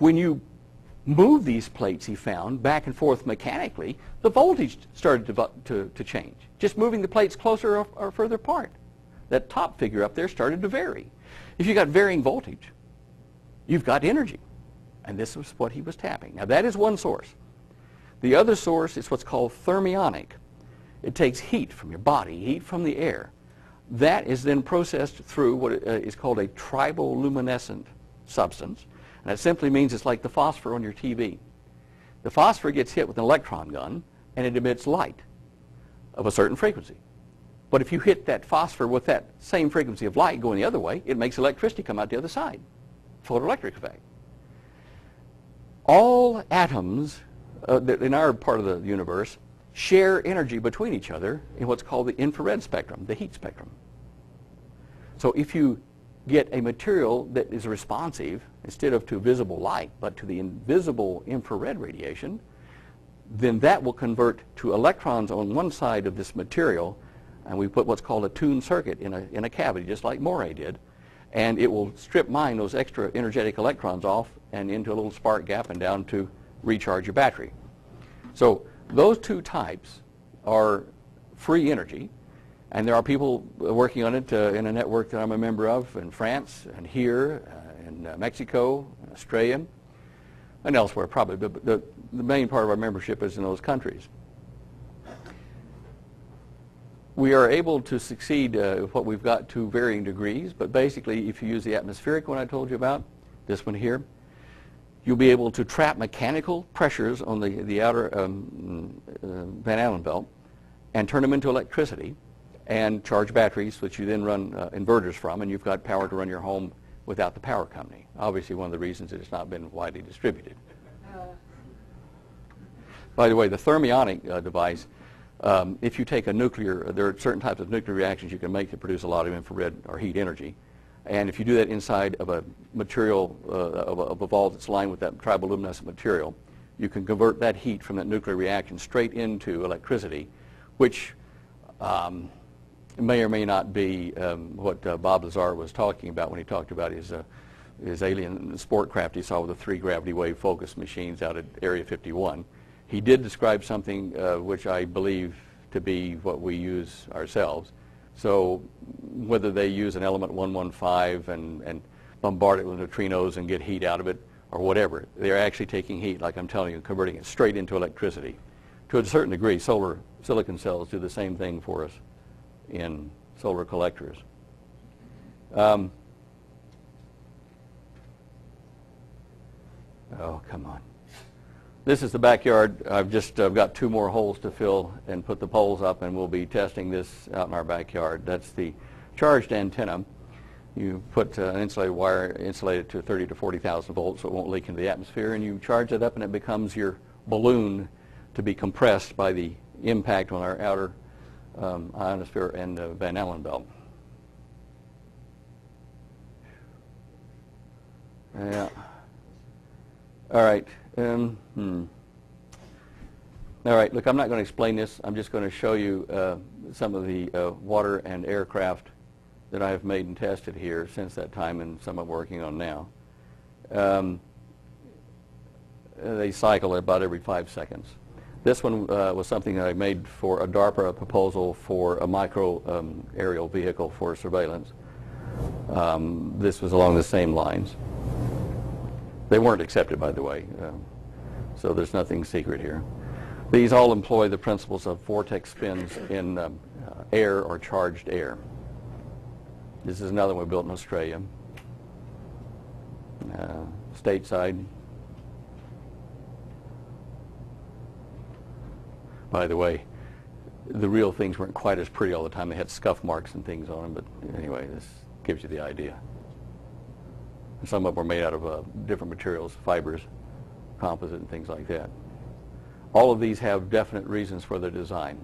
When you move these plates, he found, back and forth mechanically, the voltage started to change. Just moving the plates closer or further apart. That top figure up there started to vary. If you got varying voltage, you've got energy. And this was what he was tapping. Now that is one source. The other source is what's called thermionic. It takes heat from your body, heat from the air. That is then processed through what is called a triboluminescent substance. And that simply means it's like the phosphor on your TV. The phosphor gets hit with an electron gun, and it emits light of a certain frequency. But if you hit that phosphor with that same frequency of light going the other way, it makes electricity come out the other side. Photoelectric effect. All atoms in our part of the universe share energy between each other in what's called the infrared spectrum, the heat spectrum. So if you get a material that is responsive, instead of to visible light, but to the invisible infrared radiation, then that will convert to electrons on one side of this material, and we put what's called a tuned circuit in a cavity, just like Moray did, and it will strip mine those extra energetic electrons off and into a little spark gap and down to recharge your battery. So those two types are free energy, and there are people working on it in a network that I'm a member of in France and here in Mexico, Australia, and elsewhere probably. But the main part of our membership is in those countries. We are able to succeed with what we've got to varying degrees, but basically if you use the atmospheric one I told you about, this one here, you'll be able to trap mechanical pressures on the outer Van Allen belt and turn them into electricity and charge batteries, which you then run inverters from, and you've got power to run your home without the power company. Obviously one of the reasons that it's not been widely distributed. By the way, the thermionic device, if you take a nuclear, there are certain types of nuclear reactions you can make to produce a lot of infrared or heat energy. And if you do that inside of a material, of a vault that's lined with that triboluminescent material, you can convert that heat from that nuclear reaction straight into electricity, which may or may not be what Bob Lazar was talking about when he talked about his alien sport craft he saw with the 3 gravity wave focus machines out at Area 51. He did describe something which I believe to be what we use ourselves. So whether they use an element 115 and bombard it with neutrinos and get heat out of it or whatever, they're actually taking heat, like I'm telling you, and converting it straight into electricity. To a certain degree, solar silicon cells do the same thing for us in solar collectors. Oh, come on. This is the backyard. I've just got 2 more holes to fill and put the poles up, and we'll be testing this out in our backyard. That's the charged antenna. You put an insulated wire, insulate it to 30 to 40,000 volts so it won't leak into the atmosphere, and you charge it up and it becomes your balloon to be compressed by the impact on our outer ionosphere and Van Allen belt. Yeah. All right. All right, look, I'm not going to explain this. I'm just going to show you some of the water and aircraft that I have made and tested here since that time and some I'm working on now. They cycle about every 5 seconds. This one was something that I made for a DARPA proposal for a micro aerial vehicle for surveillance. This was along the same lines. They weren't accepted, by the way, so there's nothing secret here. These all employ the principles of vortex spins in air or charged air. This is another one we built in Australia, stateside. By the way, the real things weren't quite as pretty all the time. They had scuff marks and things on them, but anyway, this gives you the idea. Some of them were made out of different materials, fibers, composite, and things like that. All of these have definite reasons for their design.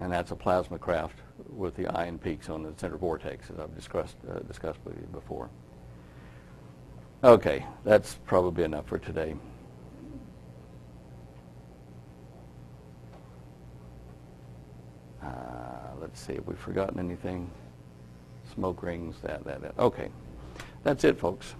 And that's a plasma craft with the ion peaks on the center vortex, as I've discussed with you before. Okay, that's probably enough for today. Let's see, have we forgotten anything? smoke rings, that. Okay. That's it, folks.